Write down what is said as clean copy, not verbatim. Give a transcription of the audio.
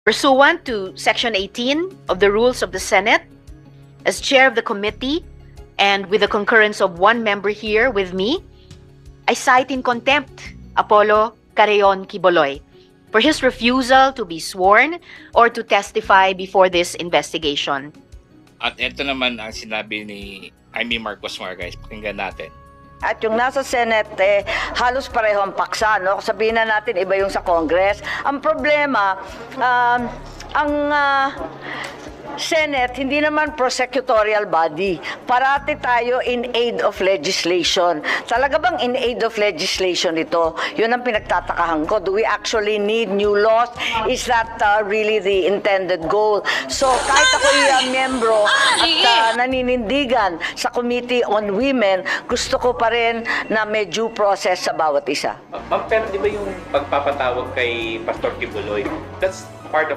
Pursuant to Section 18 of the Rules of the Senate, as chair of the committee and with the concurrence of one member here with me, I cite in contempt Apollo Carreon Quiboloy for his refusal to be sworn or to testify before this investigation. At ito naman ang sinabi ni Amy Marcos Marquez. Pakinggan natin. At yung nasa Senate, halos pareho ang paksa, no? Sabihin na natin, iba yung sa Congress. Ang problema, ang Senate, hindi naman prosecutorial body. Parati tayo in aid of legislation. Talaga bang in aid of legislation ito? Yun ang pinagtatakahan ko. Do we actually need new laws? Is that really the intended goal? So, kahit ako'y membro at naninindigan sa Committee on Women, gusto ko pa rin na may due process sa bawat isa. Ma'am, pero di ba yung pagpapatawag kay Pastor Quiboloy, that's part of